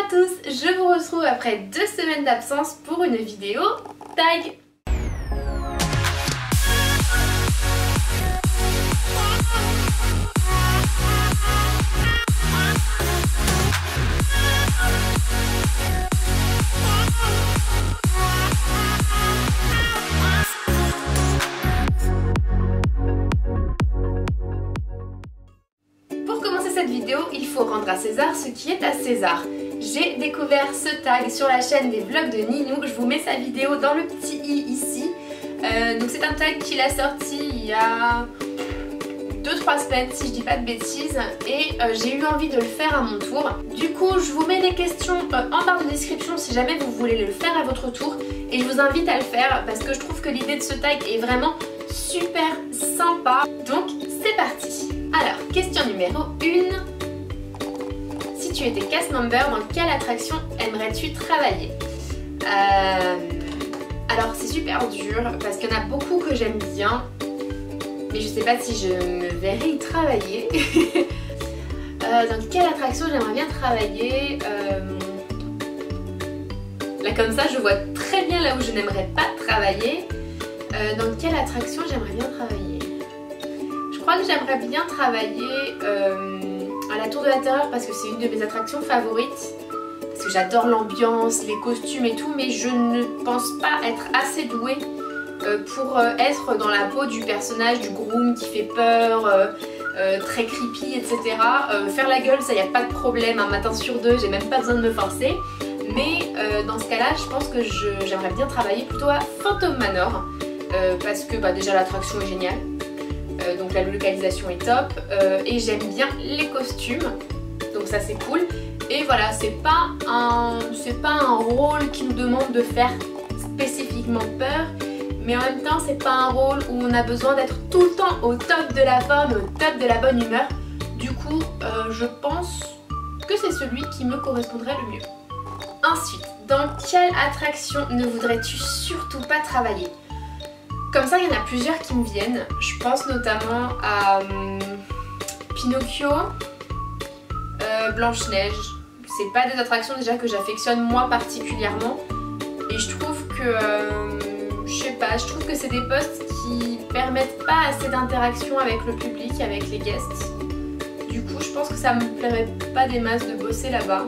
tous, je vous retrouve après 2 semaines d'absence pour une vidéo tag. Cette vidéo, il faut rendre à César ce qui est à César. J'ai découvert ce tag sur la chaîne des vlogs de Ninou, je vous mets sa vidéo dans le petit i ici. Donc c'est un tag qu'il a sorti il y a 2-3 semaines si je dis pas de bêtises, et j'ai eu envie de le faire à mon tour. Du coup je vous mets les questions en barre de description si jamais vous voulez le faire à votre tour, et je vous invite à le faire parce que je trouve que l'idée de ce tag est vraiment super sympa. Donc c'est parti. Alors, question numéro 1. Si tu étais cast member, dans quelle attraction aimerais-tu travailler? Alors c'est super dur parce qu'il y en a beaucoup que j'aime bien, mais je sais pas si je me verrais y travailler. Dans quelle attraction j'aimerais bien travailler? Là comme ça je vois très bien là où je n'aimerais pas travailler. Dans quelle attraction j'aimerais bien travailler? Je crois que j'aimerais bien travailler à la Tour de la Terreur parce que c'est une de mes attractions favorites. Parce que j'adore l'ambiance, les costumes et tout, mais je ne pense pas être assez douée pour être dans la peau du personnage, du groom qui fait peur, très creepy, etc. Faire la gueule, ça y a pas de problème, un matin sur deux, j'ai même pas besoin de me forcer. Mais dans ce cas-là, je pense que j'aimerais bien travailler plutôt à Phantom Manor parce que déjà l'attraction est géniale. Donc la localisation est top et j'aime bien les costumes, donc ça c'est cool. Et voilà, c'est pas un rôle qui nous demande de faire spécifiquement peur, mais en même temps c'est pas un rôle où on a besoin d'être tout le temps au top de la forme, au top de la bonne humeur. Du coup je pense que c'est celui qui me correspondrait le mieux. Ensuite, dans quelle attraction ne voudrais-tu surtout pas travailler? Comme ça, il y en a plusieurs qui me viennent. Je pense notamment à Pinocchio, Blanche-Neige. C'est pas des attractions déjà que j'affectionne moi particulièrement. Et je trouve que, je sais pas, je trouve que c'est des postes qui permettent pas assez d'interaction avec le public, avec les guests. Du coup, je pense que ça me plairait pas des masses de bosser là-bas.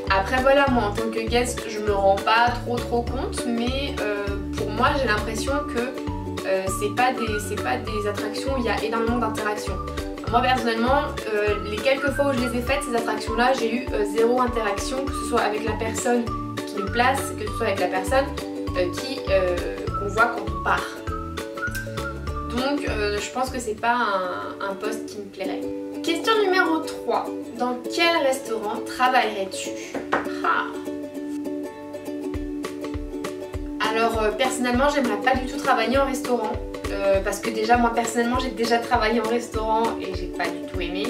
Après voilà, moi en tant que guest, je me rends pas trop compte, mais pour moi, j'ai l'impression que c'est pas des attractions où il y a énormément d'interactions. Moi personnellement, les quelques fois où je les ai faites, ces attractions là, j'ai eu zéro interaction, que ce soit avec la personne qui nous place, que ce soit avec la personne qu'on voit quand on part. Donc je pense que c'est pas un poste qui me plairait. Question numéro 3. Dans quel restaurant travaillerais-tu? Alors personnellement j'aimerais pas du tout travailler en restaurant parce que déjà moi personnellement j'ai déjà travaillé en restaurant et j'ai pas du tout aimé.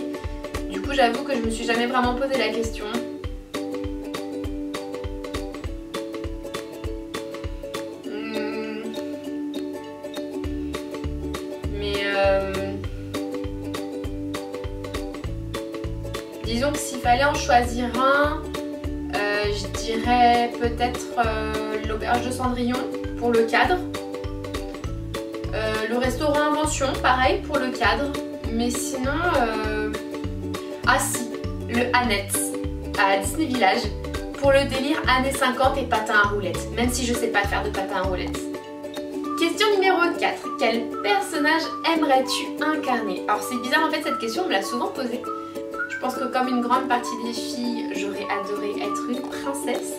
Du coup j'avoue que je me suis jamais vraiment posé la question. Disons que s'il fallait en choisir un, je dirais peut-être l'auberge de Cendrillon pour le cadre. Le restaurant Invention, pareil pour le cadre. Mais sinon, ah si, le Annette à Disney Village pour le délire années 50 et patin à roulettes. Même si je sais pas faire de patin à roulettes. Question numéro 4. Quel personnage aimerais-tu incarner? Alors c'est bizarre en fait, cette question on me l'a souvent posée. Je pense que comme une grande partie des filles, j'aurais adoré être une princesse.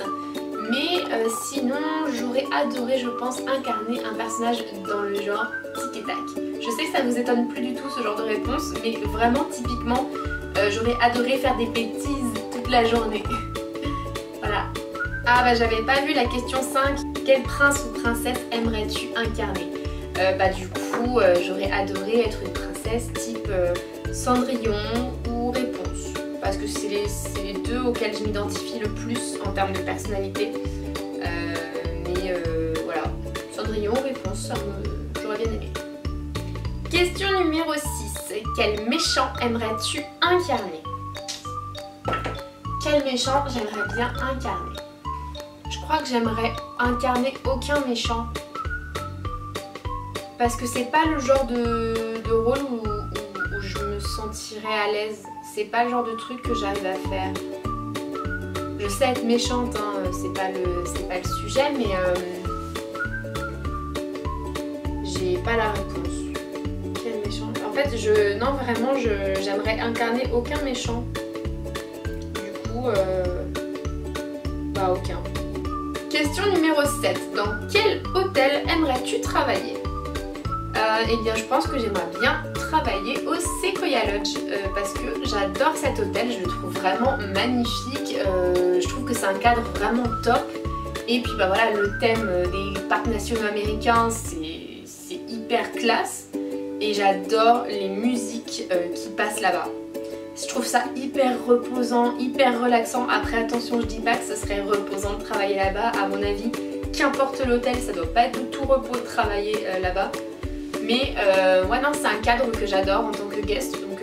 Mais sinon, j'aurais adoré, je pense, incarner un personnage dans le genre tic et tac. Je sais que ça vous étonne plus du tout ce genre de réponse, mais vraiment typiquement, j'aurais adoré faire des bêtises toute la journée. Voilà. Ah bah j'avais pas vu la question 5. Quel prince ou princesse aimerais-tu incarner? Du coup, j'aurais adoré être une princesse type Cendrillon ou Réponse. Parce que c'est les deux auxquels je m'identifie le plus en termes de personnalité. Voilà, Cendrillon, Réponse, j'aurais bien aimé. Question numéro 6. Quel méchant aimerais-tu incarner? Quel méchant j'aimerais bien incarner? Je crois que j'aimerais incarner aucun méchant. Parce que c'est pas le genre de rôle où je me sentirais à l'aise. C'est pas le genre de truc que j'arrive à faire. Je sais être méchante, hein, c'est pas le sujet, mais j'ai pas la réponse. Quel méchant? En fait, non, vraiment, j'aimerais incarner aucun méchant. Du coup, bah aucun. Question numéro 7. Dans quel hôtel aimerais-tu travailler? Eh bien, je pense que j'aimerais bien travailler au Sequoia Lodge parce que j'adore cet hôtel, je le trouve vraiment magnifique. Je trouve que c'est un cadre vraiment top. Et puis bah voilà, le thème des parcs nationaux américains, c'est hyper classe. Et j'adore les musiques qui passent là-bas. Je trouve ça hyper reposant, hyper relaxant. Après attention, je dis pas que ce serait reposant de travailler là-bas. À mon avis, qu'importe l'hôtel, ça doit pas être du tout repos de travailler là-bas. Mais ouais non, c'est un cadre que j'adore en tant que guest. Donc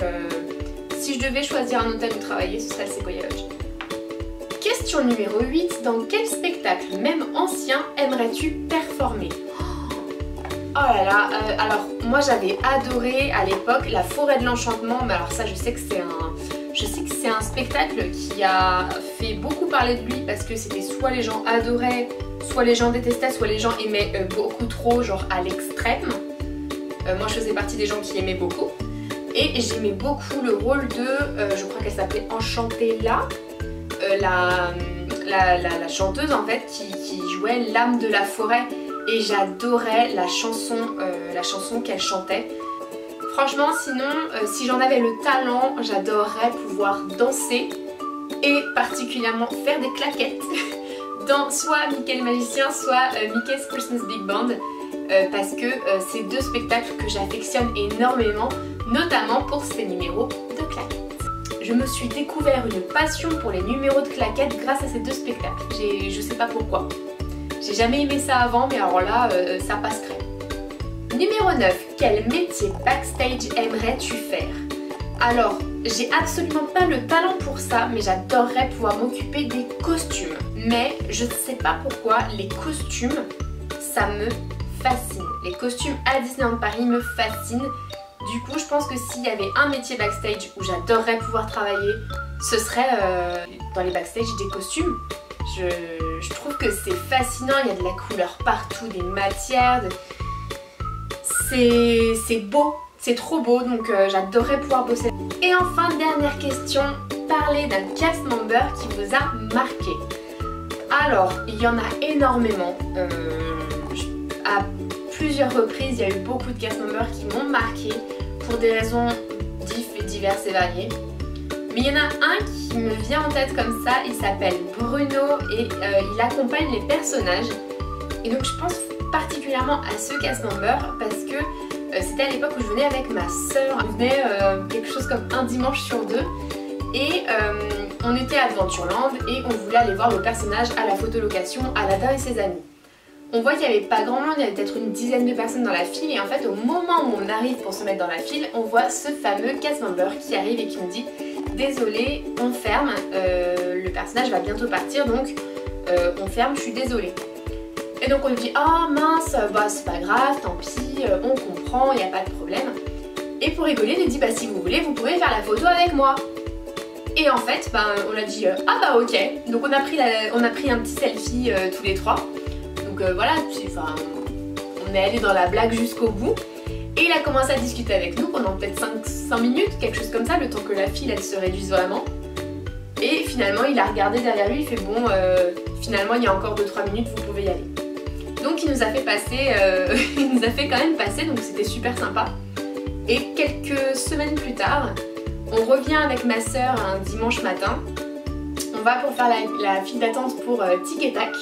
si je devais choisir un hôtel où travailler, ce serait le Sequoia Lodge. Question numéro 8. Dans quel spectacle, même ancien, aimerais-tu performer? Oh là là, alors moi j'avais adoré à l'époque La Forêt de l'Enchantement, mais alors ça je sais que c'est un spectacle qui a fait beaucoup parler de lui parce que c'était soit les gens adoraient, soit les gens détestaient, soit les gens aimaient beaucoup trop, genre à l'extrême. Moi je faisais partie des gens qui aimaient beaucoup et j'aimais beaucoup le rôle de, je crois qu'elle s'appelait Enchantella, la chanteuse en fait qui jouait l'âme de la forêt. Et j'adorais la chanson qu'elle chantait. Franchement, sinon, si j'en avais le talent, j'adorerais pouvoir danser et particulièrement faire des claquettes dans soit Mickey le Magicien, soit Mickey's Christmas Big Band parce que c'est deux spectacles que j'affectionne énormément, notamment pour ces numéros de claquettes. Je me suis découvert une passion pour les numéros de claquettes grâce à ces deux spectacles. Je sais pas pourquoi. J'ai jamais aimé ça avant, mais alors là, ça passe crème. Numéro 9. Quel métier backstage aimerais-tu faire? Alors, j'ai absolument pas le talent pour ça, mais j'adorerais pouvoir m'occuper des costumes. Mais je ne sais pas pourquoi, les costumes, ça me fascine. Les costumes à Disneyland Paris me fascinent. Du coup, je pense que s'il y avait un métier backstage où j'adorerais pouvoir travailler, ce serait dans les backstage des costumes. Je trouve que c'est fascinant, il y a de la couleur partout, des matières, c'est beau, c'est trop beau, donc j'adorerais pouvoir bosser. Et enfin, dernière question, parlez d'un cast member qui vous a marqué. Alors, il y en a énormément, à plusieurs reprises, il y a eu beaucoup de cast members qui m'ont marqué pour des raisons diverses et variées. Mais il y en a un qui me vient en tête comme ça, il s'appelle Bruno et il accompagne les personnages. Et donc je pense particulièrement à ce cast member parce que c'était à l'époque où je venais avec ma soeur. On venait quelque chose comme un dimanche sur deux et on était à Adventureland et on voulait aller voir le personnage à la photolocation Aladdin et ses amis. On voit qu'il n'y avait pas grand monde, il y avait peut-être une dizaine de personnes dans la file et en fait au moment où on arrive pour se mettre dans la file, on voit ce fameux cast member qui arrive et qui me dit: désolée, on ferme, le personnage va bientôt partir donc on ferme, je suis désolée. Et donc on lui dit: ah mince, bah c'est pas grave, tant pis, on comprend, il n'y a pas de problème. Et pour rigoler, il dit: bah si vous voulez, vous pouvez faire la photo avec moi. Et en fait, bah, on a dit ah bah ok. Donc on a pris un petit selfie tous les trois. Donc voilà, on est allé dans la blague jusqu'au bout. Et il a commencé à discuter avec nous pendant peut-être 5 minutes, quelque chose comme ça, le temps que la file elle se réduise vraiment. Et finalement il a regardé derrière lui, il fait: bon finalement il y a encore 2-3 minutes, vous pouvez y aller. Donc il nous a fait passer, il nous a fait quand même passer, donc c'était super sympa. Et quelques semaines plus tard, on revient avec ma soeur un dimanche matin. On va pour faire la file d'attente pour Tic et Tac.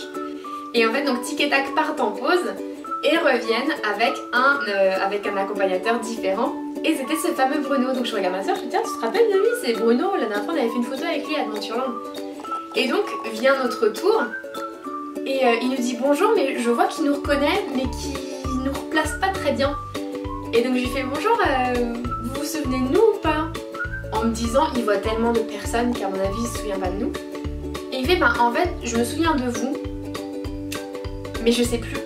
Et en fait donc Tic et Tac partent en pause et reviennent avec un accompagnateur différent. Et c'était ce fameux Bruno. Donc je regarde ma soeur, je me dis: tiens, tu te rappelles de lui? C'est Bruno, la dernière fois on avait fait une photo avec lui à Adventureland. Et donc vient notre tour et il nous dit bonjour, mais je vois qu'il nous reconnaît mais qu'il nous replace pas très bien. Et donc je lui fais: bonjour, vous vous souvenez de nous ou pas? En me disant: il voit tellement de personnes qu'à mon avis il se souvient pas de nous. il fait ben en fait je me souviens de vous mais je sais plus où.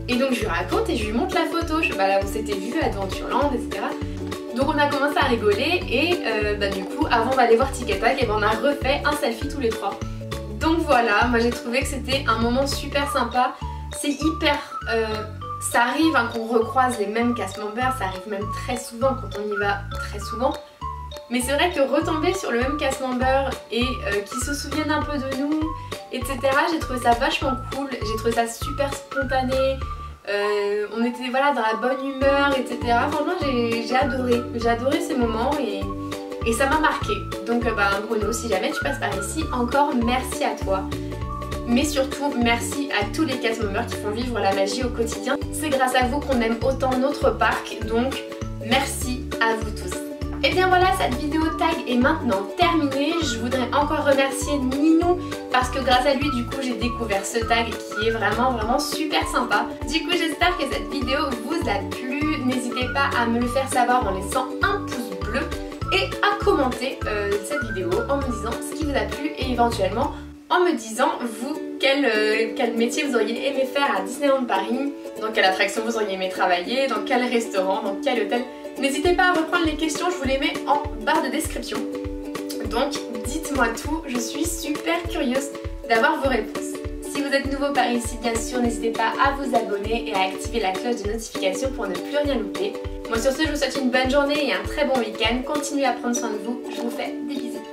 Et donc je lui raconte et je lui montre la photo, bah là on s'était vu à Adventureland, etc. Donc on a commencé à rigoler et bah du coup avant d'aller voir Tic et Tac, et ben on a refait un selfie tous les trois. Donc voilà, moi j'ai trouvé que c'était un moment super sympa. C'est hyper... ça arrive hein, qu'on recroise les mêmes cast members, ça arrive même très souvent quand on y va très souvent. Mais c'est vrai que retomber sur le même cast member et qu'ils se souviennent un peu de nous, etc. J'ai trouvé ça vachement cool, j'ai trouvé ça super spontané. On était voilà dans la bonne humeur, etc. Franchement j'ai adoré ces moments et ça m'a marqué. Donc bah, Bruno, si jamais tu passes par ici, encore merci à toi. Mais surtout merci à tous les cast members qui font vivre la magie au quotidien. C'est grâce à vous qu'on aime autant notre parc, donc merci à vous tous. Et bien voilà, cette vidéo tag est maintenant terminée. Je voudrais encore remercier Ninou parce que grâce à lui du coup j'ai découvert ce tag qui est vraiment super sympa. Du coup j'espère que cette vidéo vous a plu. N'hésitez pas à me le faire savoir en laissant un pouce bleu et à commenter cette vidéo en me disant ce qui vous a plu et éventuellement en me disant vous quel métier vous auriez aimé faire à Disneyland Paris, dans quelle attraction vous auriez aimé travailler, dans quel restaurant, dans quel hôtel. N'hésitez pas à reprendre les questions, je vous les mets en barre de description. Donc dites-moi tout, je suis super curieuse d'avoir vos réponses. Si vous êtes nouveau par ici, bien sûr, n'hésitez pas à vous abonner et à activer la cloche de notification pour ne plus rien louper. Moi sur ce, je vous souhaite une bonne journée et un très bon week-end. Continuez à prendre soin de vous, je vous fais des bisous.